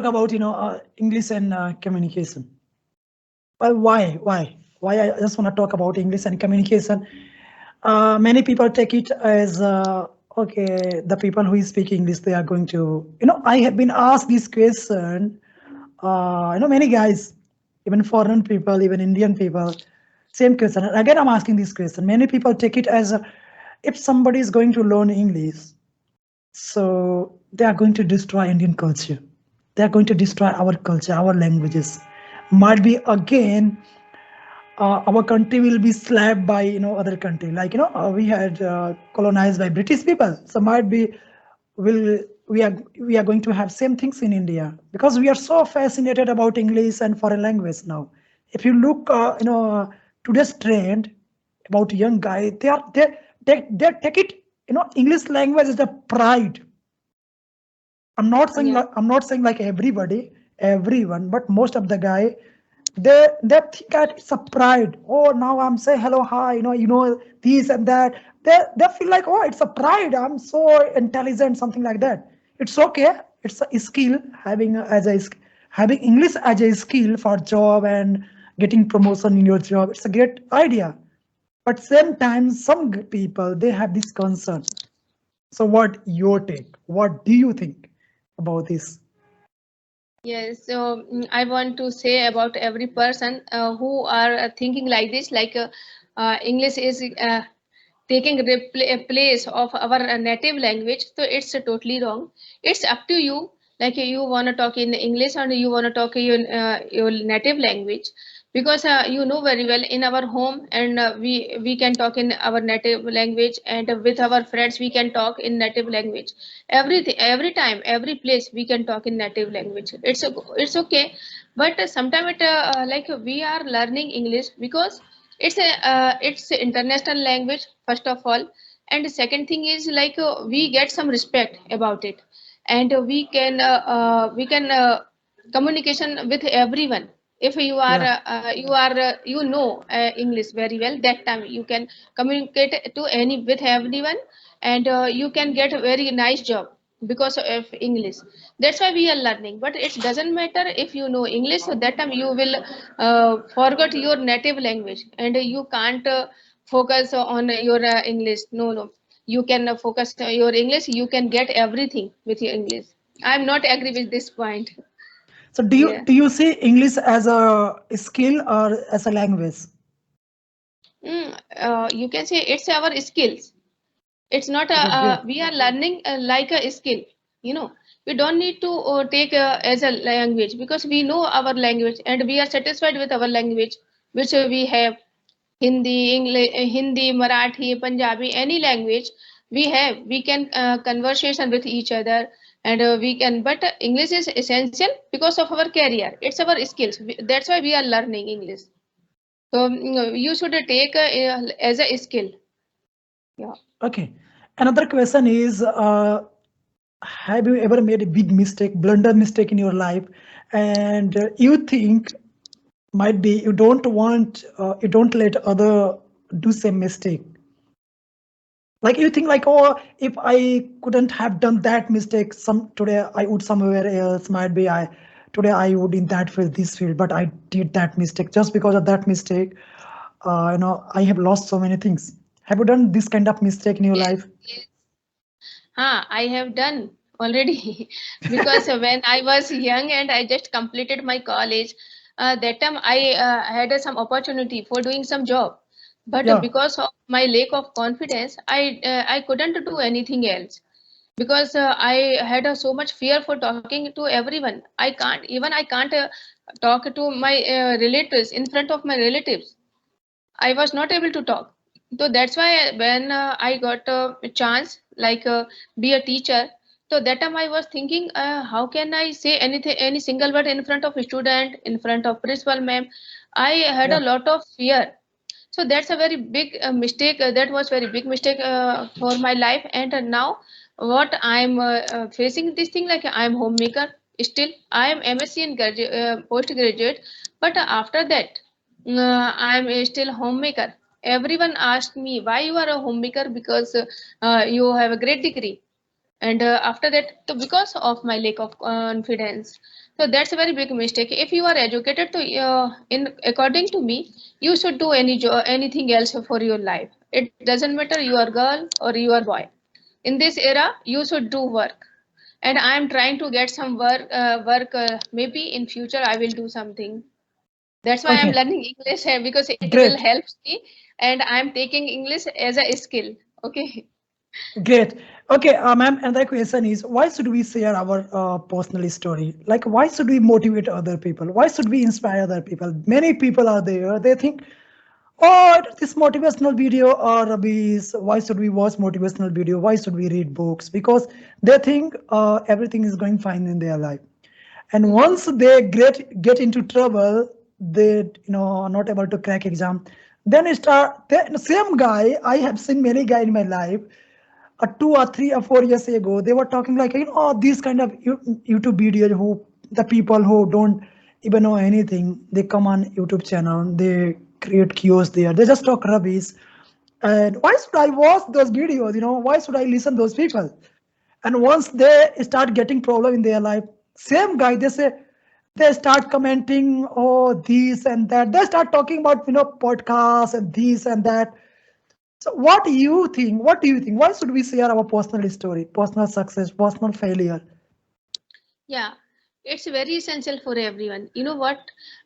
talk about English and communication. Well, why? I just want to talk about English and communication. Many people take it as okay. The people who speak English, they are going to. I have been asked this question. Many guys, even foreign people, even Indian people, same question. And again, I'm asking this question. Many people take it as if somebody is going to learn English, so they are going to destroy Indian culture. They are going to destroy our culture, our languages. Might be again, our country will be slapped by other country. Like we had colonized by British people. So might be will we are going to have same things in India because we are so fascinated about English and foreign language now. If you look, today's trend about young guy, they take it. English language is the pride. Yeah. I'm not saying like everyone, but most of the guy, they think that it's a pride. Oh, now I'm saying hello, hi, this and that. They feel like, oh, it's a pride. I'm so intelligent, something like that. It's okay. It's a skill having English as a skill for job and getting promotion in your job. It's a great idea. But same time, some people they have this concern. So what your take? What do you think about this? Yes, so I want to say about every person who are thinking like this, like English is taking a place of our native language, so it's totally wrong. It's up to you, like you want to talk in English or you want to talk in your native language, because you know very well in our home, and we can talk in our native language, and with our friends we can talk in native language. Everything, every time, every place we can talk in native language. It's okay, but sometimes it like we are learning English because it's a international language first of all, and the second thing is like we get some respect about it, and we can communication with everyone. If you are Yeah. you know English very well, that time you can communicate to any with everyone, and you can get a very nice job because of English. That's why we are learning, but it doesn't matter if you know English, so that time you will forget your native language, and you can't focus on your English. No, you can focus on your English, you can get everything with your English. I'm not agree with this point. So Yeah. do you see English as a skill or as a language? You can say it's our skills. It's not Okay, great. we are learning like a skill, you know. We don't need to take as a language, because we know our language and we are satisfied with our language, which we have. Hindi, English, Hindi, Marathi, Punjabi, any language we have, we can conversation with each other, and we can, but English is essential because of our career. It's our skills. That's why we are learning English. So you should take as a skill. Yeah. Okay. Another question is, have you ever made a big mistake, blunder mistake in your life, and you think might be you don't let other do same mistake. Like you think like, oh, if I couldn't have done that mistake, some today I would somewhere else. Might be I today I would in that field, this field, but I did that mistake. Just because of that mistake, I have lost so many things. Have you done this kind of mistake in your Yes. life? Yes. I have done already because when I was young and I just completed my college, that time I had some opportunity for doing some job, but Yeah. because of my lack of confidence, I couldn't do anything else, because I had so much fear for talking to everyone. I can't talk to my relatives in front of my relatives. I was not able to talk. So that's why when I got a chance, like be a teacher, so that time I was thinking, how can I say anything, any single word in front of a student, in front of principal ma'am? I had Yeah. a lot of fear. So that's a very big mistake. That was very big mistake for my life. And now what I'm facing this thing, like I'm homemaker still. I am MSc in postgraduate, but after that I'm still homemaker. Everyone asked me why you are a homemaker, because you have a great degree. And after that, so because of my lack of confidence, So that's a very big mistake. If you are educated, to in according to me, you should do any job, anything else for your life. It doesn't matter you are girl or you are boy. In this era, you should do work. And I am trying to get some work. Maybe in future I will do something. That's why I'm Okay, learning English because it will great. help me, and I'm taking English as a skill. Okay. Great. Okay, ma'am, another question is why should we share our personal story? Like, why should we motivate other people? Why should we inspire other people? Many people are there, they think, oh, this motivational video or rubbish. Why should we watch motivational video? Why should we read books? Because they think everything is going fine in their life. And Mhm. once they get into trouble, they are not able to crack exam. Then it start the same guy. I have seen many guy in my life 2 or 3 or 4 years ago, they were talking like, these kind of YouTube videos who the people who don't even know anything, they come on YouTube channel, they create kiosks there, they just talk rubbish. And why should I watch those videos? Why should I listen those people? And once they start getting problem in their life, same guy, they start commenting, oh, this and that. They start talking about podcasts and this and that. So what do you think? What do you think? Why should we share our personal story, personal success, personal failure? Yeah, it's very essential for everyone. You know what?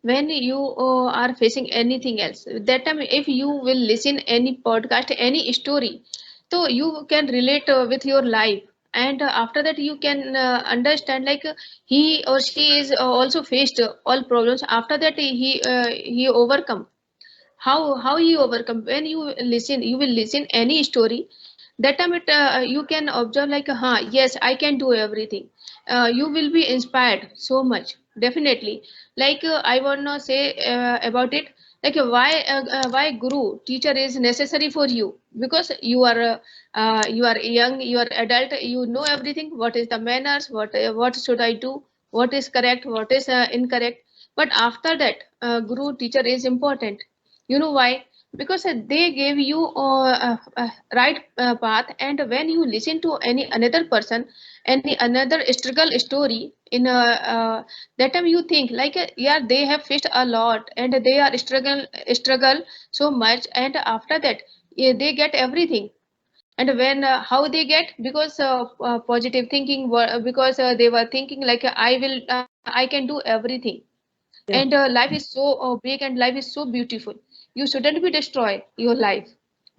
When you are facing anything else, that time if you will listen any podcast, any story, so you can relate with your life, and after that you can understand like he or she is also faced all problems. After that he overcome. How you overcome when you listen, you will listen any story. That time you can observe like, yes, I can do everything. You will be inspired so much, definitely. Like I want to say about it, like why guru teacher is necessary for you, because you are young, you are adult, you know everything, what is the manners, what should I do, what is correct, what is incorrect. But after that guru teacher is important. You know why? Because they gave you a right path, and when you listen to any another person, any another struggle story in that time you think like, yeah, they have faced a lot and they are struggle so much, and after that they get everything. And when how they get, because positive thinking, because they were thinking like, I can do everything. And Yeah. life is so big and life is so beautiful. You shouldn't be destroy your life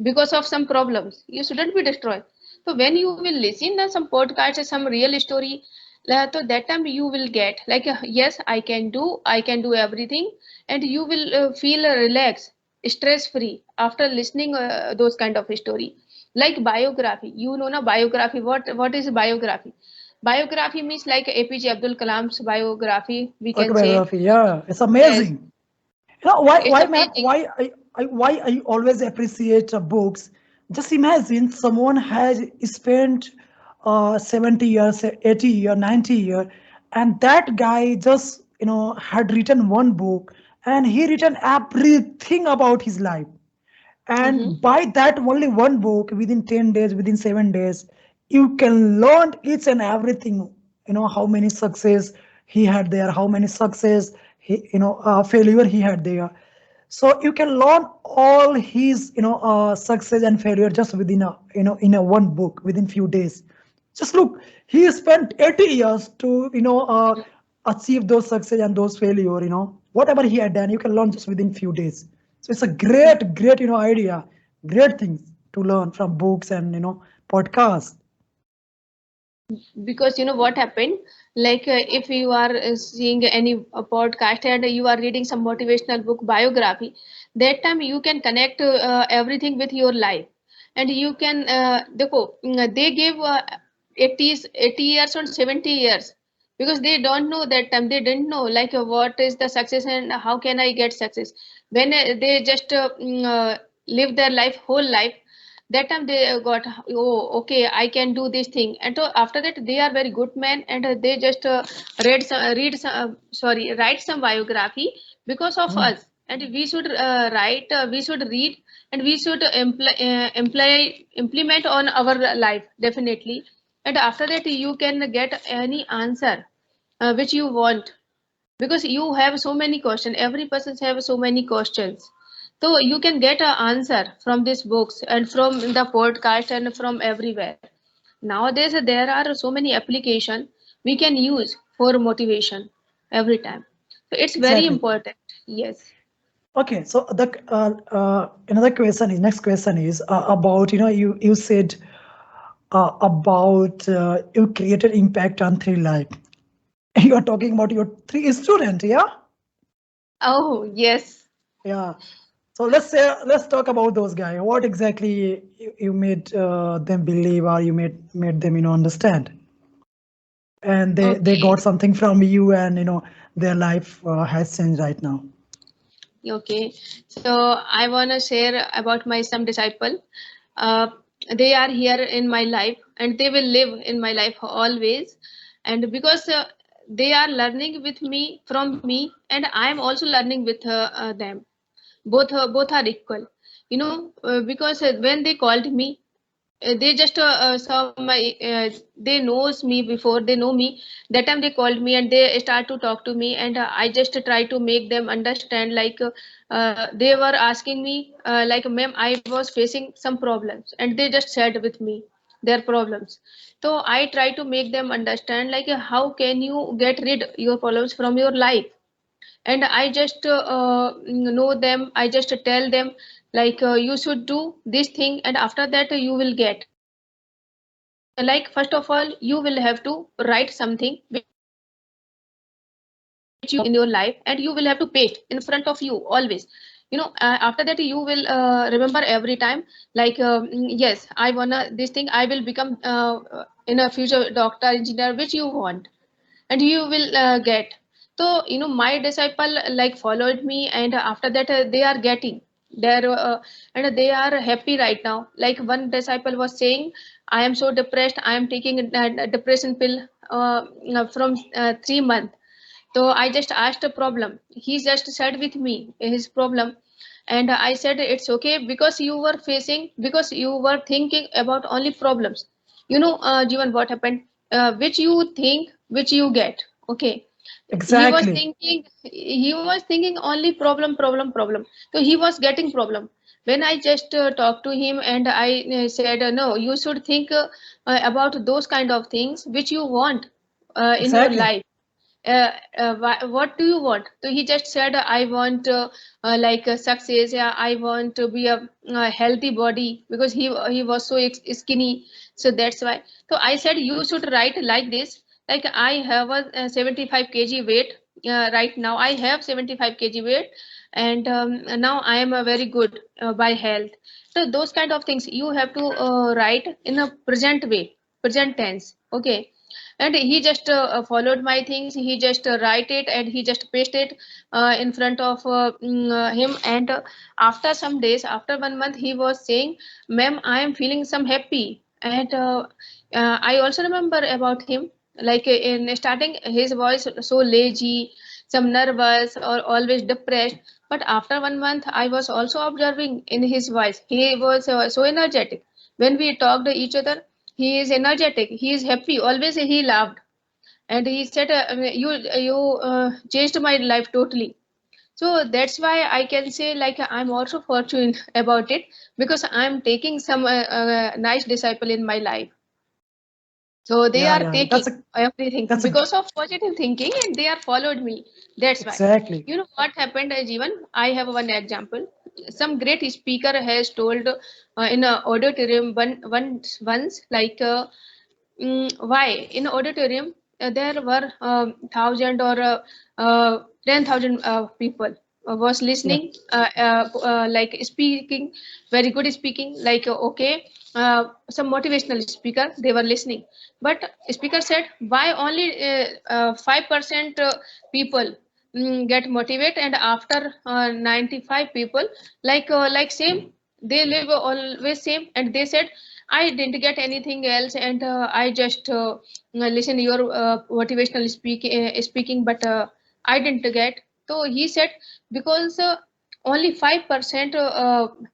because of some problems. You shouldn't be destroyed. So when you will listen to some podcast, some real story, so that time you will get like, yes, I can do everything. And you will feel relaxed, stress free after listening those kind of story. Like biography, you know, na biography, what is biography? Biography means like APJ Abdul Kalam's biography, we can say. Autobiography. Yeah, it's Yes, amazing. Why, it's ma'am? amazing. Why I always appreciate books. Just imagine someone has spent 70 years, 80 year, 90 year, and that guy just had written one book, and he written everything about his life. Mm-hmm. And by that only one book, within 10 days, within 7 days, you can learn each and everything. How many success he had there, how many success failure he had there. So you can learn all his success and failure just within a in a one book within few days. Just look, he spent 80 years to achieve those success and those failure. Whatever he had done, you can learn just within few days. So it's a great idea, great things to learn from books and podcasts. Because you know what happened, like if you are seeing any podcast and you are reading some motivational book biography, that time you can connect everything with your life. And you can they gave 80 years or 70 years, because they don't know that time, they didn't know like what is the success and how can I get success. When they just live their life, whole life, that time they got, oh, okay, I can do this thing. And so after that they are very good men, and they just write some biography because of Mm. us. And we should we should read, and we should implement on our life, definitely. And after that you can get any answer which you want. because you have so many questions. Every person have so many questions. So you can get an answer from these books and from the podcast and from everywhere. Nowadays there are so many applications we can use for motivation every time. So it's very Exactly. important. Yes. Okay, so the another question is next question is about you said about you created impact on three life. You are talking about your three student, yeah? Oh, yes. Yeah. So let's talk about those guys. What exactly you made them believe, or you made them understand, and they Okay. got something from you, and their life has changed right now. Okay. So I want to share about my some disciple. Uh, they are here in my life and they will live in my life always. And because they are learning with me from me, and I am also learning with them. Both are equal. Because when they called me, they just saw my they knows me before they know me. That time they called me and they start to talk to me, and I just try to make them understand, like they were asking me, like, ma'am, I was facing some problems, and they just shared with me their problems. So I try to make them understand, like, how can you get rid your problems from your life. And I just know them. I just tell them, like, you should do this thing, and after that you will get, like, first of all you will have to write something which you want to in your life, and you will have to paste in front of you always. After that you will remember every time, like, yes, I wanna this thing, I will become in a future doctor, engineer, which you want, and you will get. So my disciple like followed me, and after that they are getting their and they are happy right now. Like, one disciple was saying, I am so depressed, I am taking a depression pill from 3 months. So I just asked a problem, he just said with me his problem, and I said, it's okay, because you were facing, because you were thinking about only problems. Jivan, what happened, which you think, which you get. Okay. Exactly. He was thinking only problem, problem, problem. So he was getting problem. When I just talked to him, and I said, no, you should think about those kind of things which you want in your Exactly. life. What do you want? So he just said, I want like success. Yeah, I want to be a healthy body, because he was so skinny. So that's why. So I said, you should write like this. Like, I have a 75 kg weight right now. I have 75 kg weight, and now I am very good by health. So those kind of things you have to write in a present way, present tense. Okay. And he just followed my things. He just write it, and he just paste it in front of him. And after some days, after 1 month, he was saying, ma'am, I am feeling some happy. And I also remember about him, like, in starting his voice so lazy, some nervous, or always depressed. But after 1 month, I was also observing in his voice, he was so energetic. When we talked to each other, he is energetic, he is happy, always he laughed. And he said, you changed my life totally. So that's why I can say, like, I'm also fortunate about it, because I'm taking some nice disciple in my life. So they Yeah, are yeah. taking everything That's a because of positive thinking, and they are followed me. That's why. exactly. What happened, Jeevan? I have one example. Some great speaker has told in an auditorium once, like, why in auditorium there were 1,000 or 10,000 people was Yeah. listening, like speaking, very good speaking, like, okay, some motivational speaker, they were listening. But speaker said, why only 5% people get motivated, and after 95 people, like same, they live always same. And they said, I didn't get anything else, and I just listen your motivational speaking, but I didn't get. So he said, because only 5%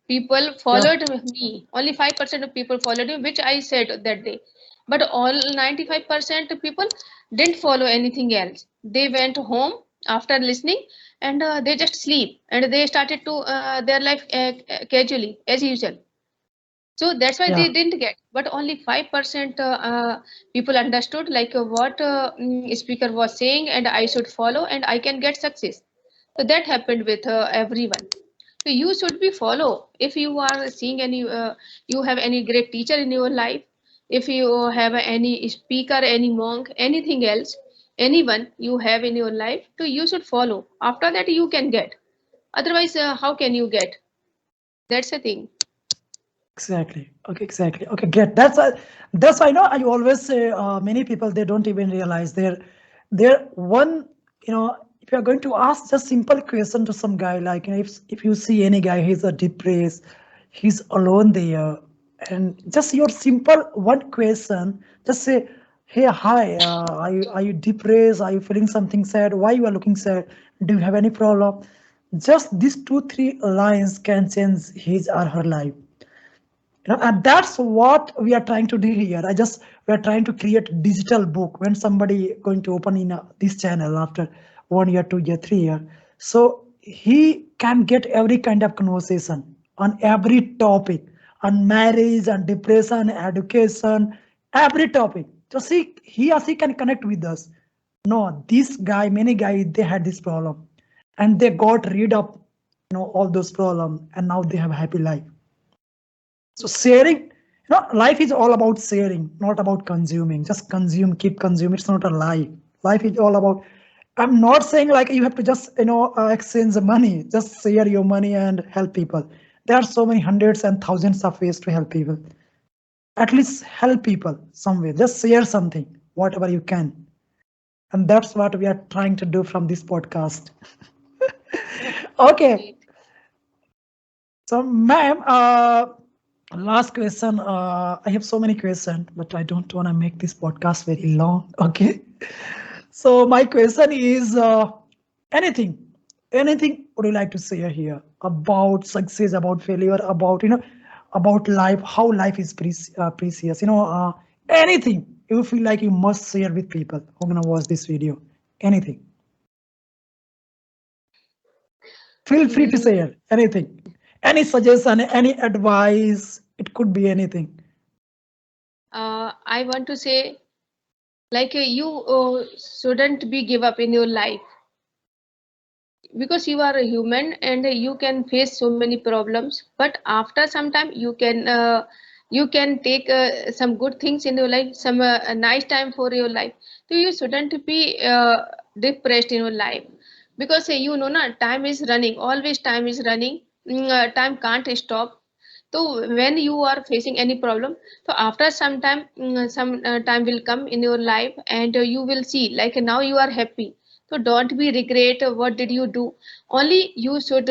people Yeah. followed me. Only 5% of people followed me, which I said that day. But all 95% people didn't follow anything else. They went home, after listening, and they just sleep and they started to their life casually as usual. So that's why Yeah, they didn't get, but only 5% people understood like what speaker was saying, and I should follow and I can get success. So that happened with everyone. So you should be follow. If you are seeing any, you have any great teacher in your life, if you have any speaker, any monk, anything else, anyone you have in your life, so you should follow. After that, you can get. Otherwise, how can you get? That's the thing. exactly. Okay, exactly. Okay, great. That's why I know I always say many people they don't even realize they're one. If you are going to ask just simple question to some guy like if you see any guy he's a depressed, he's alone there, and just your simple one question, just say, hey, hi, are you depressed? Are you feeling something sad? Why you are looking sad? Do you have any problem? Just these 2-3 lines can change his or her life. And that's what we are trying to do here. We are trying to create a digital book when somebody going to open in this channel after 1 year, 2 year, 3 year. So he can get every kind of conversation on every topic, on marriage, on depression, education, every topic. So see, he or she can connect with us. No, this guy, many guys, they had this problem, and they got rid of all those problems, and now they have a happy life. So sharing, life is all about sharing, not about consuming. Just consume, keep consuming. It's not a life. Life is all about. I'm not saying like you have to just exchange the money. Just share your money and help people. There are so many hundreds and thousands of ways to help people. At least help people some way. Just share something, whatever you can, and that's what we are trying to do from this podcast. Okay, Great. so ma'am, last question. I have so many questions, but I don't want to make this podcast very long. Okay. So my question is anything, anything would you like to say here about success, about failure, about life, how life is precious, anything you feel like you must share with people who are gonna watch this video, anything. Feel free to Mm, share anything, any suggestion, any advice. It could be anything. I want to say, like you shouldn't be give up in your life, because you are a human and you can face so many problems. But after some time, you can take some good things in your life, some a nice time for your life. So you shouldn't be depressed in your life, because you know na, time is running, always time is running. Time can't stop. So when you are facing any problem, so after some time, some time will come in your life, and you will see like now you are happy. So don't be regret what did you do. Only you should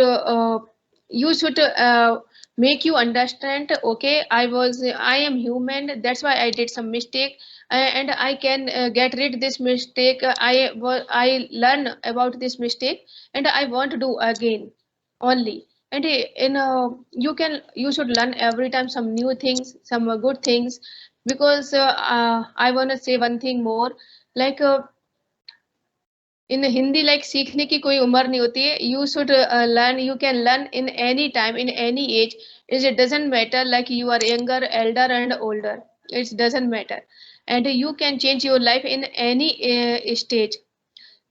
make you understand, okay, I am human, that's why I did some mistake, and I can get rid this mistake. I learn about this mistake, and I won't do again only. And you should learn every time some new things, some good things. Because I want to say one thing more, like in Hindi, like सीखने की कोई उम्र नहीं होती है. You should learn. You can learn in any time, in any age. It doesn't matter like you are younger, elder, and older. It doesn't matter, and you can change your life in any stage.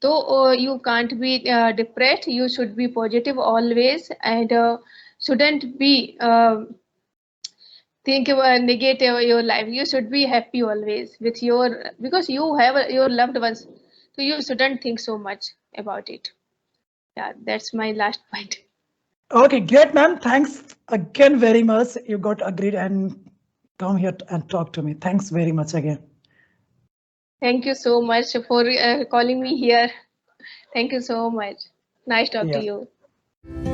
So you can't be depressed. You should be positive always, and shouldn't be think about negative your life. You should be happy always with your, because you have your loved ones. So you shouldn't think so much about it. Yeah, that's my last point. Okay, great, ma'am. Thanks again very much. You got agreed and come here and talk to me. Thanks very much again. Thank you so much for calling me here. Thank you so much. Nice talk to Yeah. you.